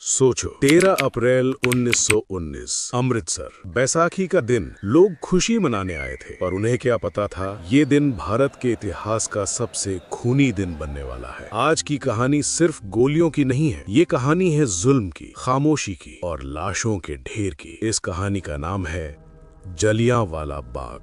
सोचो 13 अप्रैल 1919 अमृतसर, बैसाखी का दिन। लोग खुशी मनाने आए थे, पर उन्हें क्या पता था ये दिन भारत के इतिहास का सबसे खूनी दिन बनने वाला है। आज की कहानी सिर्फ गोलियों की नहीं है, ये कहानी है जुल्म की, खामोशी की और लाशों के ढेर की। इस कहानी का नाम है जलियांवाला बाग।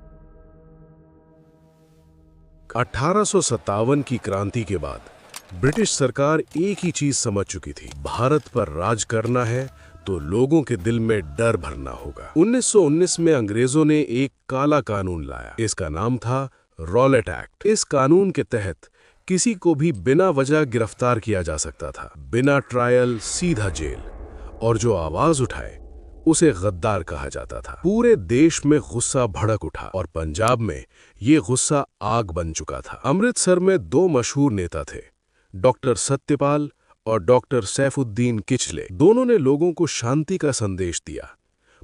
1857 की क्रांति के बाद ब्रिटिश सरकार एक ही चीज समझ चुकी थी, भारत पर राज करना है तो लोगों के दिल में डर भरना होगा। 1919 में अंग्रेजों ने एक काला कानून लाया। इसका नाम था रॉलेट एक्ट। इस कानून के तहत किसी को भी बिना वजह गिरफ्तार किया जा सकता था, बिना ट्रायल सीधा जेल, और जो आवाज उठाए उसे गद्दार कहा जाता था। पूरे देश में गुस्सा भड़क उठा और पंजाब में ये गुस्सा आग बन चुका था। अमृतसर में दो मशहूर नेता थे, डॉक्टर सत्यपाल और डॉक्टर सैफुद्दीन किचले। दोनों ने लोगों को शांति का संदेश दिया,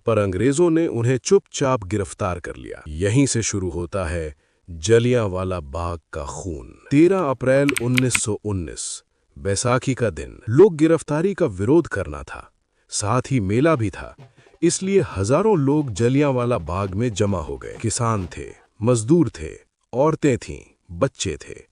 पर अंग्रेजों ने उन्हें चुपचाप गिरफ्तार कर लिया। यहीं से शुरू होता है जलियांवाला बाग का खून। 13 अप्रैल 1919 बैसाखी का दिन। लोग गिरफ्तारी का विरोध करना था, साथ ही मेला भी था, इसलिए हजारों लोग जलियांवाला बाग में जमा हो गए। किसान थे, मजदूर थे, औरतें थीं, बच्चे थे।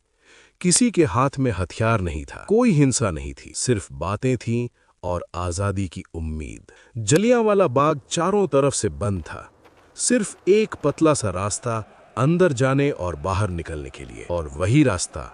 किसी के हाथ में हथियार नहीं था, कोई हिंसा नहीं थी, सिर्फ बातें थीं और आजादी की उम्मीद। जलियांवाला बाग चारों तरफ से बंद था, सिर्फ एक पतला सा रास्ता अंदर जाने और बाहर निकलने के लिए, और वही रास्ता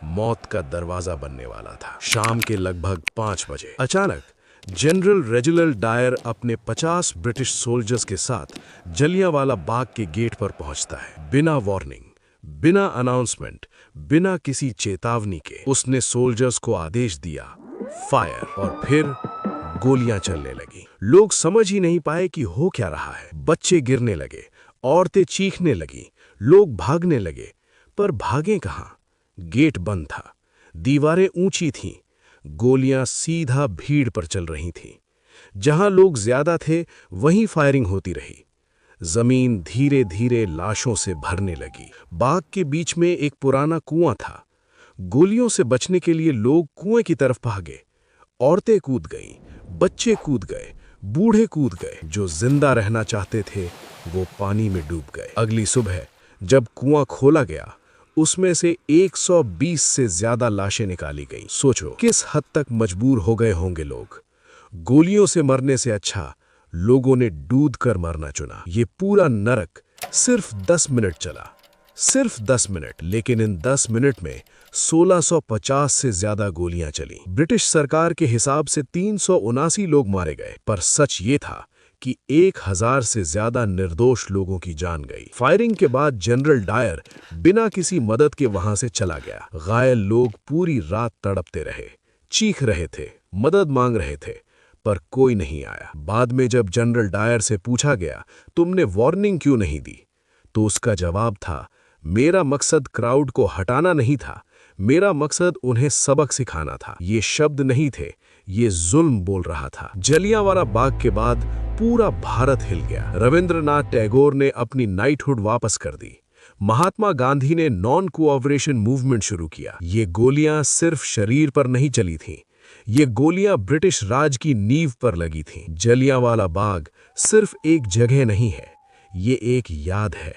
मौत का दरवाजा बनने वाला था। शाम के लगभग 5 बजे अचानक जनरल रेजिनाल्ड डायर अपने 50 ब्रिटिश सोल्जर्स के साथ जलियांवाला बाग के गेट पर पहुंचता है। बिना वार्निंग, बिना अनाउंसमेंट, बिना किसी चेतावनी के उसने सोल्जर्स को आदेश दिया, फायर, और फिर गोलियां चलने लगी। लोग समझ ही नहीं पाए कि हो क्या रहा है। बच्चे गिरने लगे, औरतें चीखने लगी, लोग भागने लगे, पर भागें कहां? गेट बंद था, दीवारें ऊंची थीं, गोलियां सीधा भीड़ पर चल रही थीं। जहां लोग ज्यादा थे वहीं फायरिंग होती रही। जमीन धीरे धीरे लाशों से भरने लगी। बाग के बीच में एक पुराना कुआं था। गोलियों से बचने के लिए लोग कुएं की तरफ भागे। औरतें कूद गईं, बच्चे कूद गए, बूढ़े कूद गए। जो जिंदा रहना चाहते थे वो पानी में डूब गए। अगली सुबह जब कुआं खोला गया, उसमें से 120 से ज्यादा लाशें निकाली गईं। सोचो किस हद तक मजबूर हो गए होंगे लोग। गोलियों से मरने से अच्छा लोगों ने डूब कर मरना चुना। ये पूरा नरक सिर्फ 10 मिनट चला, सिर्फ 10 मिनट, लेकिन इन 10 मिनट में 1650 से ज्यादा गोलियां चली। ब्रिटिश सरकार के हिसाब से 379 लोग मारे गए, पर सच ये था कि 1000 से ज्यादा निर्दोष लोगों की जान गई। फायरिंग के बाद जनरल डायर बिना किसी मदद के वहां से चला गया। घायल लोग पूरी रात तड़पते रहे, चीख रहे थे, मदद मांग रहे थे, पर कोई नहीं आया। बाद में जब जनरल डायर से पूछा गया, तुमने वार्निंग क्यों नहीं दी, तो उसका जवाब था, मेरा मकसद क्राउड को हटाना नहीं था, मेरा मकसद उन्हें सबक सिखाना था। ये शब्द नहीं थे, ये जुल्म बोल रहा था। जलियांवाला बाग के बाद पूरा भारत हिल गया। रविंद्रनाथ टैगोर ने अपनी नाइटहुड वापस कर दी। महात्मा गांधी ने नॉन कोऑपरेशन मूवमेंट शुरू किया। ये गोलियां सिर्फ शरीर पर नहीं चली थीं, ये गोलियां ब्रिटिश राज की नींव पर लगी थीं। जलियांवाला बाग सिर्फ एक जगह नहीं है, ये एक याद है।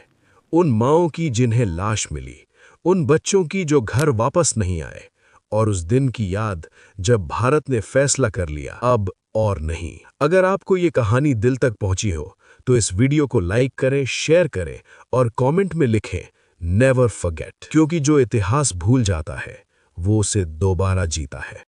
उन माँओं की जिन्हें लाश मिली, उन बच्चों की जो घर वापस नहीं आए, और उस दिन की याद जब भारत ने फैसला कर लिया, अब और नहीं। अगर आपको ये कहानी दिल तक पहुंची हो तो इस वीडियो को लाइक करें, शेयर करें और कमेंट में लिखें नेवर फॉरगेट, क्योंकि जो इतिहास भूल जाता है वो उसे दोबारा जीता है।